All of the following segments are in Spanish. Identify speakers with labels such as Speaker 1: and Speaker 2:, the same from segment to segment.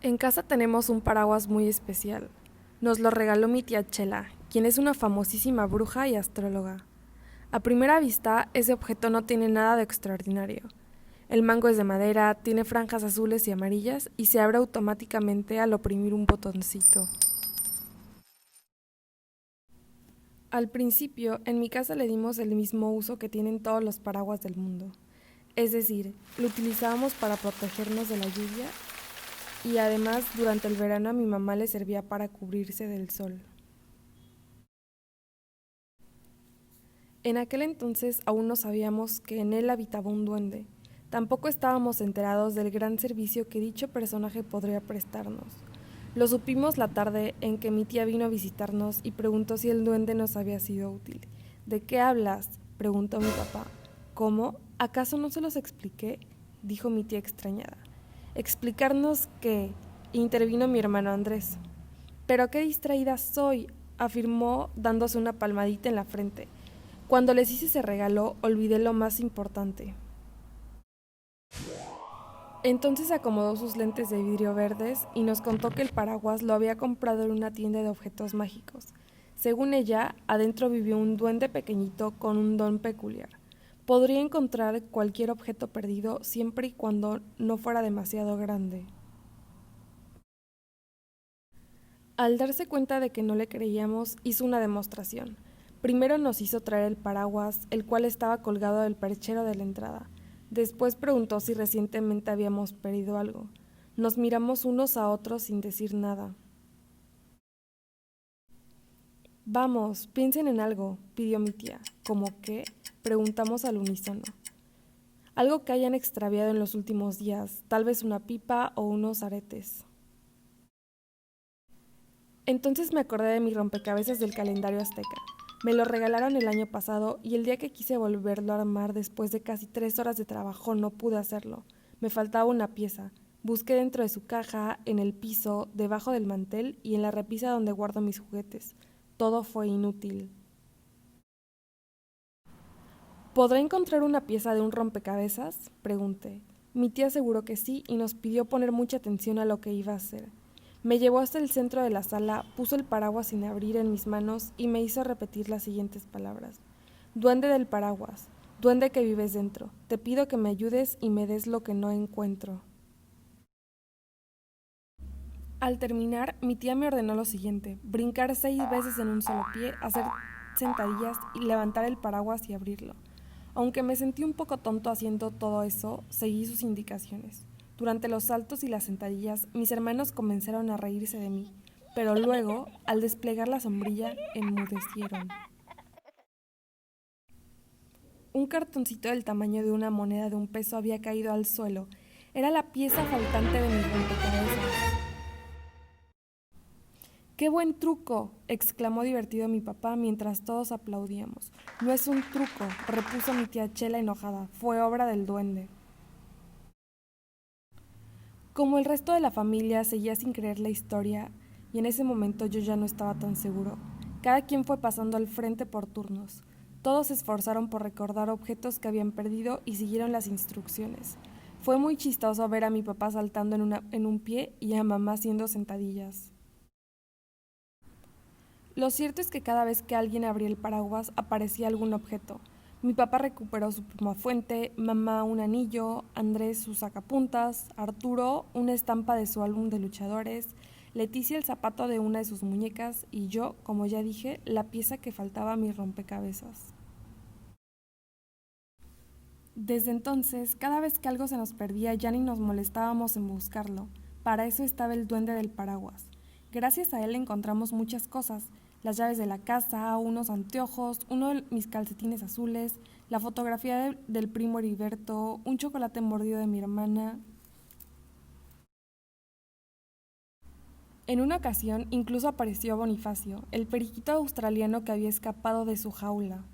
Speaker 1: En casa tenemos un paraguas muy especial. Nos lo regaló mi tía Chela, quien es una famosísima bruja y astróloga. A primera vista, ese objeto no tiene nada de extraordinario. El mango es de madera, tiene franjas azules y amarillas y se abre automáticamente al oprimir un botoncito. Al principio, en mi casa le dimos el mismo uso que tienen todos los paraguas del mundo. Es decir, lo utilizábamos para protegernos de la lluvia y además durante el verano a mi mamá le servía para cubrirse del sol. En aquel entonces aún no sabíamos que en él habitaba un duende. Tampoco estábamos enterados del gran servicio que dicho personaje podría prestarnos. Lo supimos la tarde en que mi tía vino a visitarnos y preguntó si el duende nos había sido útil. ¿De qué hablas?, preguntó mi papá. ¿Cómo? ¿Acaso no se los expliqué?, dijo mi tía extrañada. ¿Explicarnos qué?, intervino mi hermano Andrés. Pero qué distraída soy, afirmó dándose una palmadita en la frente. Cuando les hice ese regalo, olvidé lo más importante. Entonces acomodó sus lentes de vidrio verdes y nos contó que el paraguas lo había comprado en una tienda de objetos mágicos. Según ella, adentro vivió un duende pequeñito con un don peculiar. Podría encontrar cualquier objeto perdido siempre y cuando no fuera demasiado grande. Al darse cuenta de que no le creíamos, hizo una demostración. Primero nos hizo traer el paraguas, el cual estaba colgado del perchero de la entrada. Después preguntó si recientemente habíamos perdido algo. Nos miramos unos a otros sin decir nada. Vamos, piensen en algo, pidió mi tía. ¿Cómo qué?, preguntamos al unísono. Algo que hayan extraviado en los últimos días, tal vez una pipa o unos aretes. Entonces me acordé de mi rompecabezas del calendario azteca. Me lo regalaron el año pasado y el día que quise volverlo a armar después de casi 3 horas de trabajo no pude hacerlo. Me faltaba una pieza. Busqué dentro de su caja, en el piso, debajo del mantel y en la repisa donde guardo mis juguetes. Todo fue inútil. ¿Podré encontrar una pieza de un rompecabezas?, pregunté. Mi tía aseguró que sí y nos pidió poner mucha atención a lo que iba a hacer. Me llevó hasta el centro de la sala, puso el paraguas sin abrir en mis manos y me hizo repetir las siguientes palabras. Duende del paraguas, duende que vives dentro, te pido que me ayudes y me des lo que no encuentro. Al terminar, mi tía me ordenó lo siguiente: brincar 6 veces en un solo pie, hacer sentadillas y levantar el paraguas y abrirlo. Aunque me sentí un poco tonto haciendo todo eso, seguí sus indicaciones. Durante los saltos y las sentadillas, mis hermanos comenzaron a reírse de mí, pero luego, al desplegar la sombrilla, enmudecieron. Un cartoncito del tamaño de una moneda de 1 peso había caído al suelo. Era la pieza faltante de mi rompecabezas. ¡Qué buen truco!, exclamó divertido mi papá mientras todos aplaudíamos. No es un truco, repuso mi tía Chela enojada, fue obra del duende. Como el resto de la familia seguía sin creer la historia, y en ese momento yo ya no estaba tan seguro, cada quien fue pasando al frente por turnos. Todos se esforzaron por recordar objetos que habían perdido y siguieron las instrucciones. Fue muy chistoso ver a mi papá saltando en un pie y a mamá haciendo sentadillas. Lo cierto es que cada vez que alguien abría el paraguas aparecía algún objeto. Mi papá recuperó su plumafuente, mamá un anillo, Andrés sus sacapuntas, Arturo una estampa de su álbum de luchadores, Leticia el zapato de una de sus muñecas y yo, como ya dije, la pieza que faltaba a mi rompecabezas. Desde entonces, cada vez que algo se nos perdía ya ni nos molestábamos en buscarlo. Para eso estaba el duende del paraguas. Gracias a él encontramos muchas cosas: las llaves de la casa, unos anteojos, uno de mis calcetines azules, la fotografía del primo Heriberto, un chocolate mordido de mi hermana. En una ocasión incluso apareció Bonifacio, el periquito australiano que había escapado de su jaula.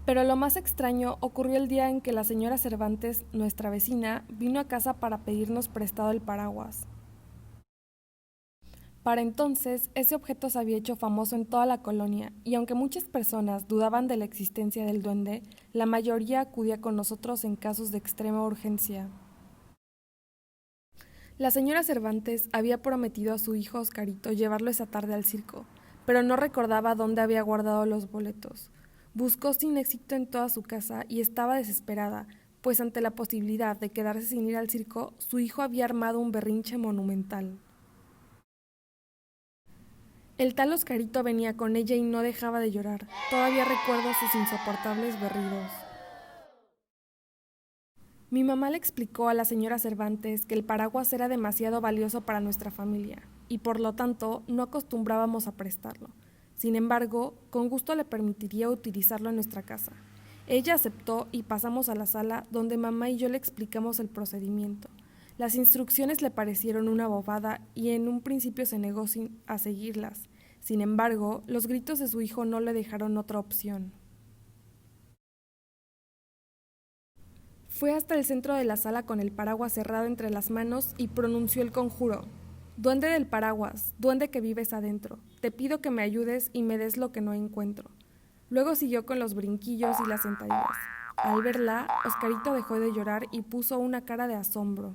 Speaker 1: Pero lo más extraño ocurrió el día en que la señora Cervantes, nuestra vecina, vino a casa para pedirnos prestado el paraguas. Para entonces, ese objeto se había hecho famoso en toda la colonia, y aunque muchas personas dudaban de la existencia del duende, la mayoría acudía con nosotros en casos de extrema urgencia. La señora Cervantes había prometido a su hijo Oscarito llevarlo esa tarde al circo, pero no recordaba dónde había guardado los boletos. Buscó sin éxito en toda su casa y estaba desesperada, pues ante la posibilidad de quedarse sin ir al circo, su hijo había armado un berrinche monumental. El tal Oscarito venía con ella y no dejaba de llorar. Todavía recuerdo sus insoportables berridos. Mi mamá le explicó a la señora Cervantes que el paraguas era demasiado valioso para nuestra familia y por lo tanto no acostumbrábamos a prestarlo. Sin embargo, con gusto le permitiría utilizarlo en nuestra casa. Ella aceptó y pasamos a la sala donde mamá y yo le explicamos el procedimiento. Las instrucciones le parecieron una bobada y en un principio se negó a seguirlas. Sin embargo, los gritos de su hijo no le dejaron otra opción. Fue hasta el centro de la sala con el paraguas cerrado entre las manos y pronunció el conjuro. Duende del paraguas, duende que vives adentro, te pido que me ayudes y me des lo que no encuentro. Luego siguió con los brinquillos y las sentadillas. Al verla, Oscarito dejó de llorar y puso una cara de asombro.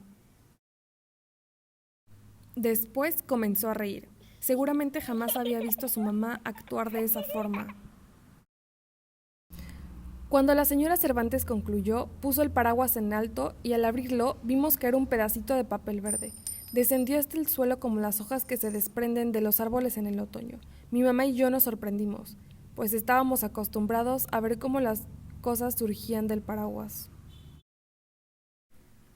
Speaker 1: Después comenzó a reír. Seguramente jamás había visto a su mamá actuar de esa forma. Cuando la señora Cervantes concluyó, puso el paraguas en alto y al abrirlo vimos que era un pedacito de papel verde. Descendió hasta el suelo como las hojas que se desprenden de los árboles en el otoño. Mi mamá y yo nos sorprendimos, pues estábamos acostumbrados a ver cómo las cosas surgían del paraguas.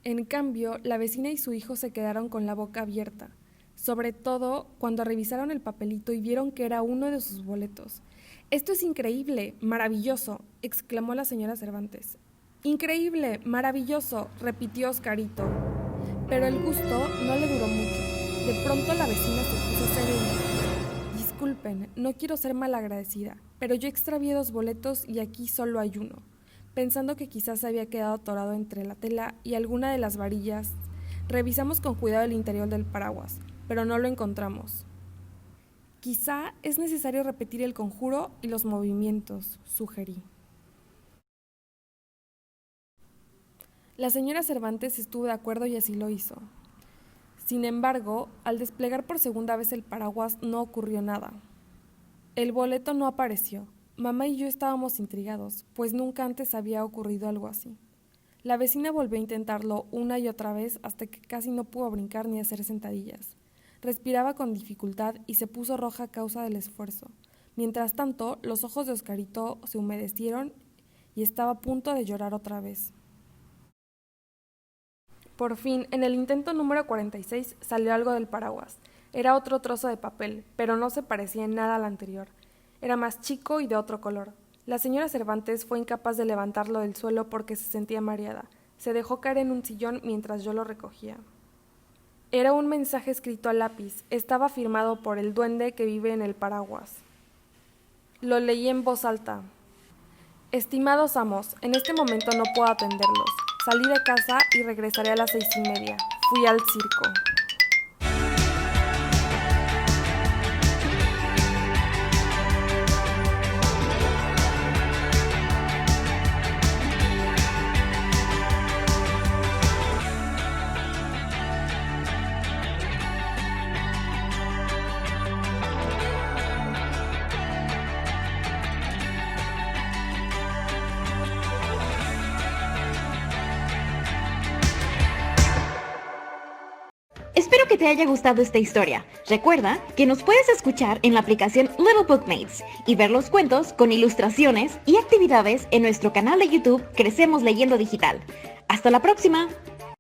Speaker 1: En cambio, la vecina y su hijo se quedaron con la boca abierta, sobre todo cuando revisaron el papelito y vieron que era uno de sus boletos. «¡Esto es increíble! ¡Maravilloso!», exclamó la señora Cervantes. «¡Increíble! ¡Maravilloso!», repitió Oscarito. Pero el gusto no le duró mucho. De pronto la vecina se puso serena. «Disculpen, no quiero ser malagradecida, pero yo extravié 2 boletos y aquí solo hay uno». Pensando que quizás se había quedado atorado entre la tela y alguna de las varillas, revisamos con cuidado el interior del paraguas, pero no lo encontramos. «Quizá es necesario repetir el conjuro y los movimientos», sugerí. La señora Cervantes estuvo de acuerdo y así lo hizo. Sin embargo, al desplegar por segunda vez el paraguas no ocurrió nada. El boleto no apareció. Mamá y yo estábamos intrigados, pues nunca antes había ocurrido algo así. La vecina volvió a intentarlo una y otra vez hasta que casi no pudo brincar ni hacer sentadillas. Respiraba con dificultad y se puso roja a causa del esfuerzo. Mientras tanto, los ojos de Oscarito se humedecieron y estaba a punto de llorar otra vez. Por fin, en el intento número 46 salió algo del paraguas. Era otro trozo de papel, pero no se parecía en nada al anterior. Era más chico y de otro color. La señora Cervantes fue incapaz de levantarlo del suelo porque se sentía mareada. Se dejó caer en un sillón mientras yo lo recogía. Era un mensaje escrito a lápiz. Estaba firmado por el duende que vive en el paraguas. Lo leí en voz alta. «Estimados amos, en este momento no puedo atenderlos. Salí de casa y regresaré a las 6:30. Fui al circo».
Speaker 2: Espero que te haya gustado esta historia. Recuerda que nos puedes escuchar en la aplicación Little Bookmates y ver los cuentos con ilustraciones y actividades en nuestro canal de YouTube Crecemos Leyendo Digital. ¡Hasta la próxima!